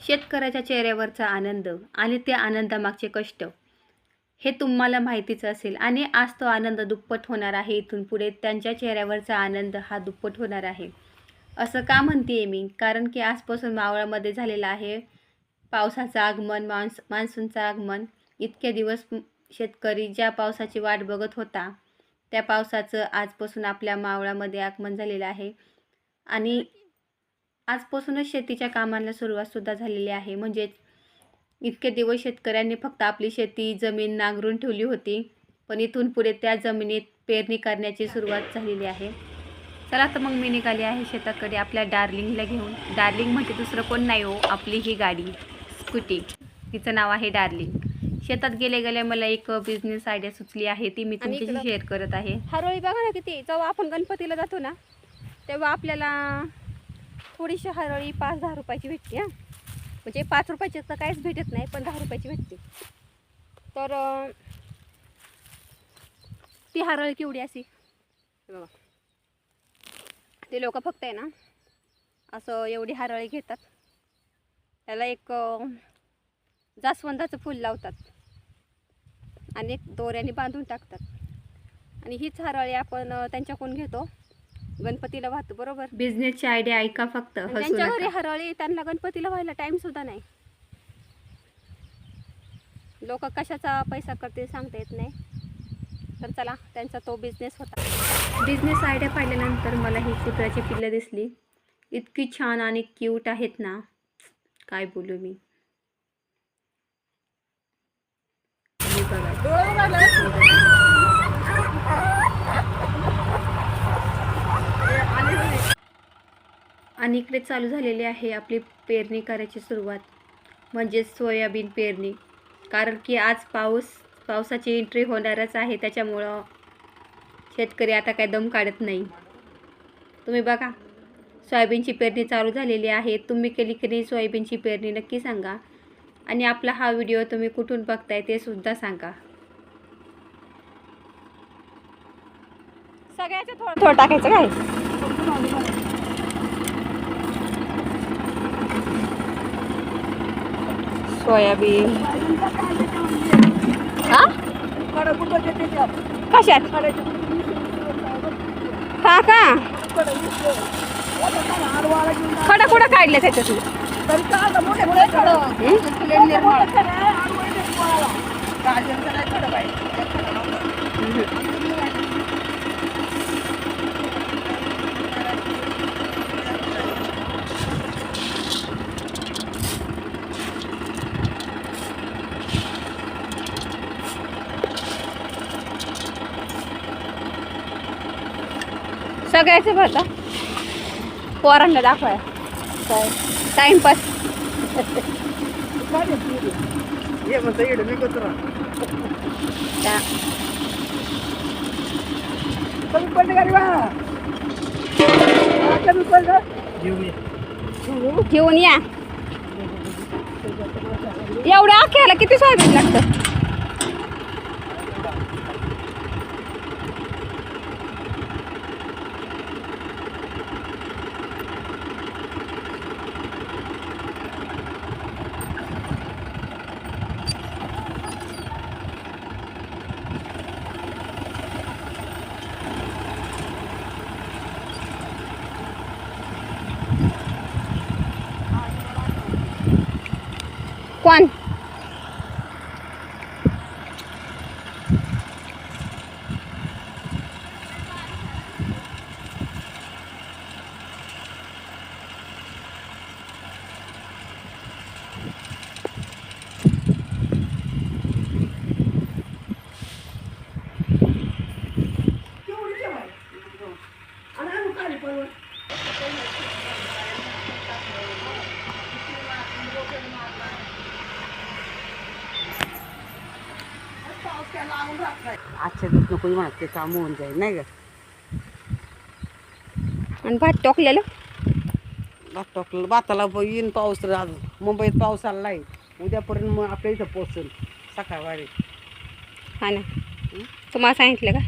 शेतकऱ्याच्या चेहऱ्यावरचा आनंद आणि त्या आनंदामागचे कष्ट हे तुम्हाला माहितीच असेल आणि आज तो आनंद दुप्पट होणार आहे. इथून पुढे त्यांच्या चेहऱ्यावरचा आनंद हा दुप्पट होणार आहे. असं का म्हणते मी? कारण की आजपासून मावळामध्ये झालेलं आहे पावसाचं आगमन, मान्सूनचं आगमन. इतके दिवस शेतकरी ज्या पावसाची वाट बघत होता त्या पावसाचं आजपासून आपल्या मावळामध्ये आगमन झालेलं आहे आणि आजपासूनच शेतीच्या कामाला सुरुवातसुद्धा झालेली आहे. म्हणजेच इतके दिवस शेतकऱ्यांनी फक्त आपली शेती जमीन नांगरून ठेवली होती, पण इथून पुढे त्या जमिनीत पेरणी करण्याची सुरुवात झालेली आहे. चला तर मग मी निघाली आहे शेताकडे आपल्या डार्लिंगला घेऊन. डार्लिंग म्हणजे दुसरं कोण नाही हो, आपली ही गाडी स्कूटी, तिचं नाव आहे डार्लिंग. शेतात गेले गेले मला एक बिझनेस आयडिया सुचली आहे, ती मी तुमच्याशी शेअर करत आहे. हरोळी बघा ना किती, जेव्हा आपण गणपतीला जातो ना तेव्हा आपल्याला थोडीशी हरोळी 5-10 रुपयाची भेटते. म्हणजे 5 रुपयाची तर काहीच भेटत नाही, पण 10 रुपयाची भेटते. तर ती हरोळी केवढी अशी बघा, ते लोक फक्त आहे ना असं एवढी हरोळी घेतात, त्याला एक जास्वंदाचं फूल लावतात आणि एक दोऱ्याने बांधून टाकतात आणि हीच हरोळी आपण त्यांच्याकडून घेतो, गणपतीला वाहतो. बरोबर, बिझनेसची आयडिया ऐका फक्त. त्यांच्या घरी हरोळी, त्यांना गणपतीला व्हायला टाइम सुद्धा नाही. लोक कशाचा पैसा करते सांगता येत नाही. तर चला, त्यांचा तो बिझनेस होता. बिझनेस आयडिया पाहिल्यानंतर मला ही कुत्र्याची पिल्लं दिसली. इतकी छान आणि क्यूट आहेत ना, काय बोलू मी. आणि इकडे चालू झालेली आहे आपली पेरणी करायची सुरुवात, म्हणजे सोयाबीन पेरणी. कारण की आज पावसाची एंट्री होणारच आहे, त्याच्यामुळं शेतकरी आता काय दम काढत नाही. तुम्ही बघा, सोयाबीनची पेरणी चालू झालेली आहे. तुम्ही केली की नाही सोयाबीनची पेरणी नक्की सांगा आणि आपला हा व्हिडिओ तुम्ही कुठून बघताय ते सुद्धा सांगा. सगळ्याचं थोडं थोडं टाकायचं काय. सोयाबीन कशात हा का खडा कुठं काढले त्याच्यातून. सगळ्याचं भरता पोरांना दाखवाय टाइमपास. घेऊन या. एवढ्या अख्याला किती सोयाबीन लागतं. कोण आजच्या दिवस नको म्हणत, ते काम होऊन जाईल नाही का. आणि भात टाकलेलं भात टाकलं, भाताला येईन पाऊस. आज मुंबईत पाऊस आला नाही, उद्यापर्यंत मग आपल्या इथं पोचेल सकाळवारी. हा ना, तुम्हाला सांगितलं का.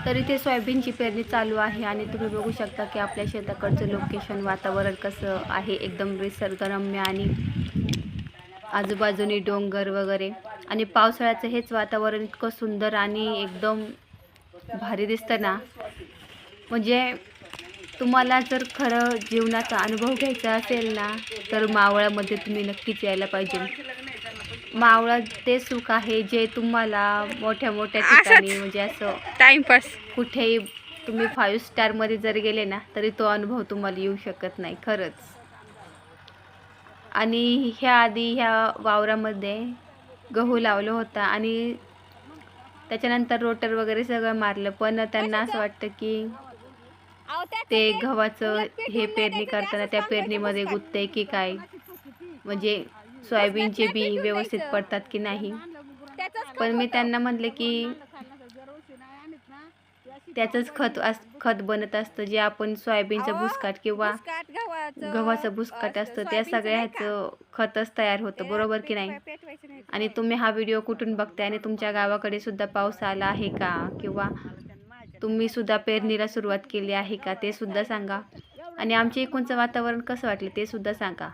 तर इथे सोयाबीनची पेरणी चालू आहे आणि तुम्ही बघू शकता की आपल्या शेताकडचं लोकेशन वातावरण कसं आहे, एकदम निसर्गरम्य आणि आजूबाजूनी डोंगर वगैरे आणि पावसाळ्याचं हेच वातावरण इतकं सुंदर आणि एकदम भारी दिसतं ना. म्हणजे तुम्हाला जर खरं जीवनाचा अनुभव घ्यायचा असेल ना तर मावळामध्ये तुम्ही नक्कीच यायला पाहिजे. मावळात ते सुख आहे जे तुम्हाला मोठ्या मोठ्या ठिकाणी म्हणजे असं टाइमपास. कुठेही तुम्ही 5 स्टारमध्ये जर गेले ना तरी तो अनुभव तुम्हाला येऊ शकत नाही खरंच. आणि ह्या वावरामध्ये गहू लावलं होता आणि त्याच्यानंतर रोटर वगैरे सगळं मारलं, पण त्यांना असं वाटतं की ते गव्हाचं हे पेरणी करताना त्या पेरणीमध्ये गुंतते की काय, म्हणजे सोयाबीनचे बी व्यवस्थित पडतात की नाही. पण मी त्यांना म्हटले की त्याचंच खत बनत असतं, जे आपण सोयाबीनचं भुसकाट किंवा गव्हाचं भुसकाट असतं त्या सगळ्याचं खतच तयार होतं, बरोबर की नाही. आणि तुम्ही हा व्हिडिओ कुठून बघताय आणि तुमच्या गावाकडे सुद्धा पाऊस आला आहे का, किंवा तुम्ही सुद्धा पेरणीला सुरुवात केली आहे का ते सुद्धा सांगा. आणि आमच्या इकडचं वातावरण कसं वाटलं ते सुद्धा सांगा.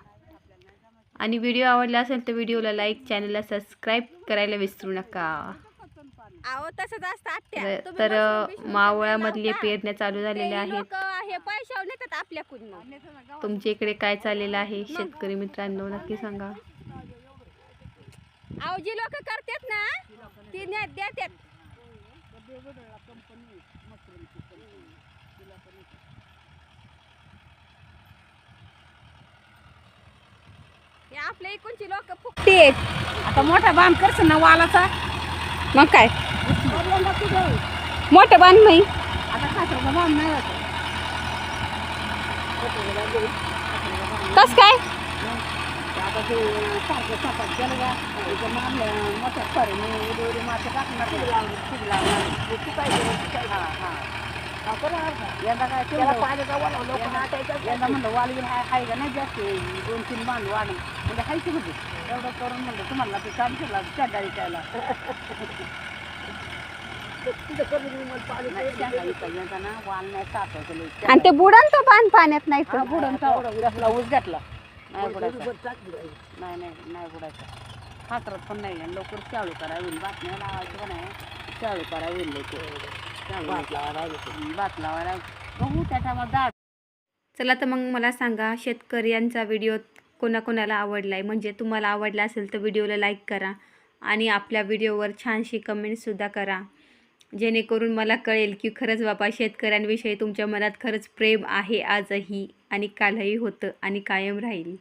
आणि व्हिडिओ आवडला असेल तर व्हिडिओला लाईक, चॅनलला सबस्क्राईब करायला विसरू नका. अहो तसंच असतं आत्या. तुम्ही तर मशरूम बिशरूम मावळामधले लावता. पेरण्या चालू झालेल्या ते आहेत. लोकं हे पैशावर नेतात आपल्याकडून मग. तुमच्या इकडे काय चाललेलं आहे शेतकरी मित्रांनो नक्की सांगा. अहो जी लोक करतात ना ती देतात. हे आपल्या इकडची लोक फुकटी आहेत. आता मोठा बांध करशील ना वालाचा, मग काय पहिल्यांदा तुझं मोठं बांध नाही. आता खासरचा बांध नाही होत. कस काय आता ते सारखं सापात गेलं का इथं मारलं मोठ्या फरीने उडी मासे टाकणार फुग लावणार हां हां यंदा काय यंदा म्हणलं वाल बिल हाय का नाही जास्त 2-3 बांध वाढ म्हणजे हायची होती एवढं करून म्हणलं तुम्हाला ते काम केला शेजारी त्याला यंदा ना वाल नाही सापडलं आणि ते बुडन तो बांध पाण्यात नाही तर. बुडांचा ऊस घातला नाही बुडायचा नाही बुडायचा खासरत पण नाही आणि लवकर चालू करा होईल बातम्या लावायचं पण आहे चालू करा होईल भात लावायला बघू त्याच्यामध्ये. चला तर मग मला सांगा शेतकऱ्यांचा व्हिडिओ कोणाकोणाला आवडला आहे, म्हणजे तुम्हाला आवडला असेल तर व्हिडिओला लाईक करा आणि आपल्या व्हिडिओवर छानशी कमेंटसुद्धा करा, जेणेकरून मला कळेल की खरंच बाबा शेतकऱ्यांविषयी तुमच्या मनात खरंच प्रेम आहे आजही आणि कालही होतं आणि कायम राहील.